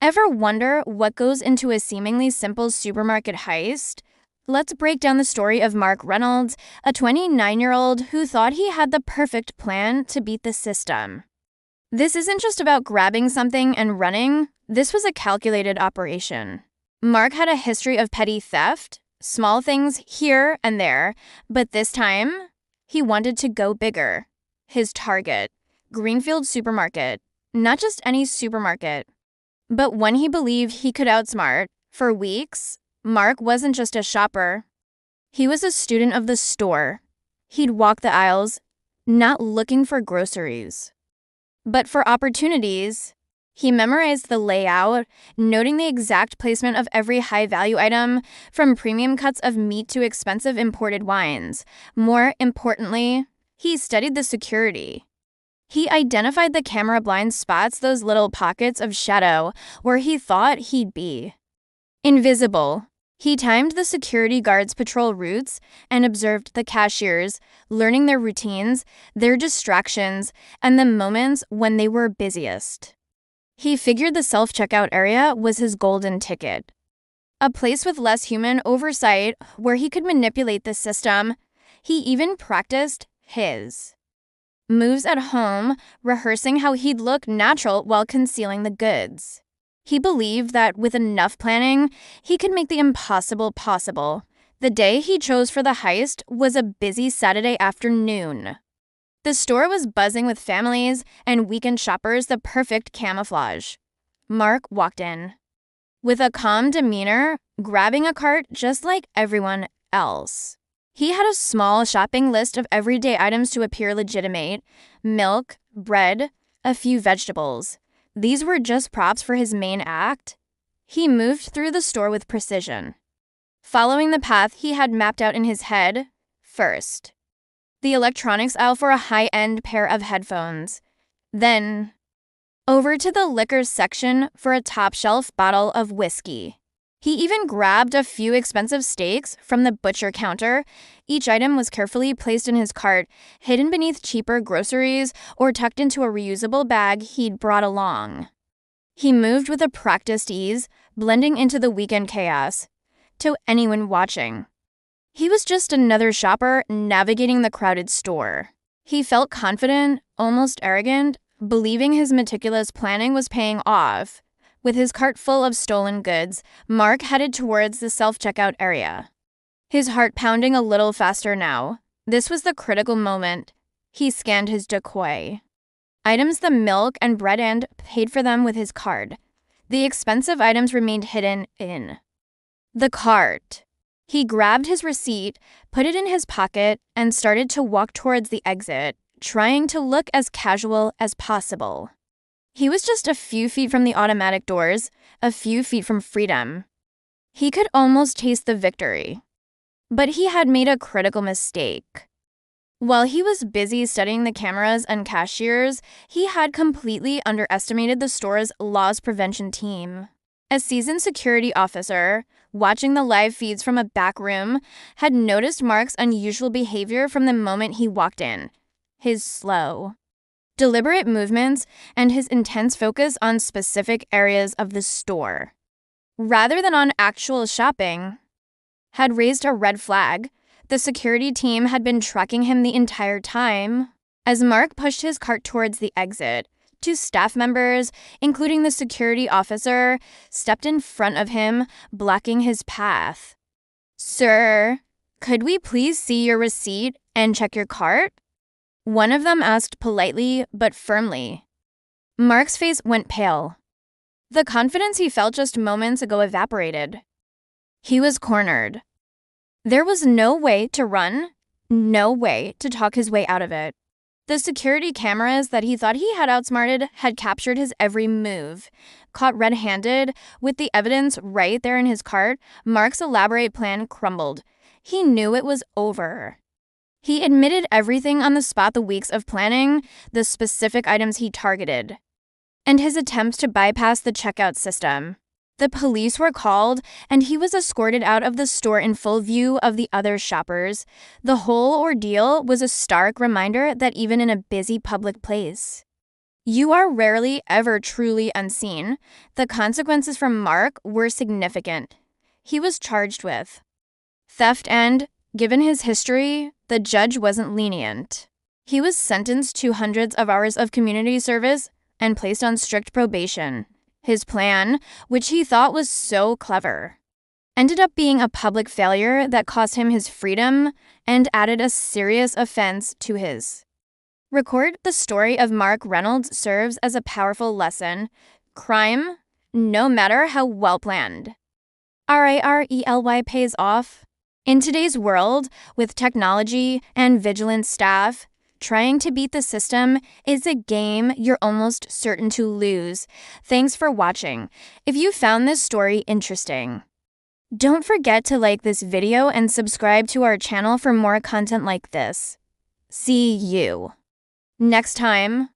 Ever wonder what goes into a seemingly simple supermarket heist? Let's break down the story of Mark Reynolds, a 29-year-old who thought he had the perfect plan to beat the system. This isn't just about grabbing something and running. This was a calculated operation. Mark had a history of petty theft, small things here and there, but this time, he wanted to go bigger. His target, Greenfield Supermarket. Not just any supermarket, but one he believed he could outsmart. For weeks, Mark wasn't just a shopper. He was a student of the store. He'd walk the aisles, not looking for groceries, but for opportunities. He memorized the layout, noting the exact placement of every high-value item, from premium cuts of meat to expensive imported wines. More importantly, he studied the security. He identified the camera blind spots, those little pockets of shadow where he thought he'd be invisible. He timed the security guards' patrol routes and observed the cashiers, learning their routines, their distractions, and the moments when they were busiest. He figured the self-checkout area was his golden ticket, a place with less human oversight where he could manipulate the system. He even practiced his moves at home, rehearsing how he'd look natural while concealing the goods. He believed that with enough planning, he could make the impossible possible. The day he chose for the heist was a busy Saturday afternoon. The store was buzzing with families and weekend shoppers, the perfect camouflage. Mark walked in with a calm demeanor, grabbing a cart just like everyone else. He had a small shopping list of everyday items to appear legitimate: milk, bread, a few vegetables. These were just props for his main act. He moved through the store with precision, following the path he had mapped out in his head. First, the electronics aisle for a high-end pair of headphones. Then, over to the liquor section for a top-shelf bottle of whiskey. He even grabbed a few expensive steaks from the butcher counter. Each item was carefully placed in his cart, hidden beneath cheaper groceries or tucked into a reusable bag he'd brought along. He moved with a practiced ease, blending into the weekend chaos. To anyone watching, he was just another shopper navigating the crowded store. He felt confident, almost arrogant, believing his meticulous planning was paying off. With his cart full of stolen goods, Mark headed towards the self-checkout area, his heart pounding a little faster now. This was the critical moment. He scanned his decoy items, the milk and bread, and paid for them with his card. The expensive items remained hidden in the cart. He grabbed his receipt, put it in his pocket, and started to walk towards the exit, trying to look as casual as possible. He was just a few feet from the automatic doors, a few feet from freedom. He could almost taste the victory. But he had made a critical mistake. While he was busy studying the cameras and cashiers, he had completely underestimated the store's loss prevention team. A seasoned security officer, watching the live feeds from a back room, had noticed Mark's unusual behavior from the moment he walked in. His slow, deliberate movements, and his intense focus on specific areas of the store, rather than on actual shopping, had raised a red flag. The security team had been tracking him the entire time. As Mark pushed his cart towards the exit, two staff members, including the security officer, stepped in front of him, blocking his path. "Sir, could we please see your receipt and check your cart?" One of them asked politely but firmly. Mark's face went pale. The confidence he felt just moments ago evaporated. He was cornered. There was no way to run, no way to talk his way out of it. The security cameras that he thought he had outsmarted had captured his every move. Caught red-handed, with the evidence right there in his cart, Mark's elaborate plan crumbled. He knew it was over. He admitted everything on the spot: the weeks of planning, the specific items he targeted, and his attempts to bypass the checkout system. The police were called, and he was escorted out of the store in full view of the other shoppers. The whole ordeal was a stark reminder that even in a busy public place, You are rarely ever truly unseen. The consequences from Mark were significant. He was charged with theft and, given his history, the judge wasn't lenient. He was sentenced to hundreds of hours of community service and placed on strict probation. His plan, which he thought was so clever, ended up being a public failure that cost him his freedom and added a serious offense to his. Record the story of Mark Reynolds serves as a powerful lesson. Crime, no matter how well planned, RARELY pays off. In today's world, with technology and vigilant staff, trying to beat the system is a game you're almost certain to lose. Thanks for watching. If you found this story interesting, don't forget to like this video and subscribe to our channel for more content like this. See you next time.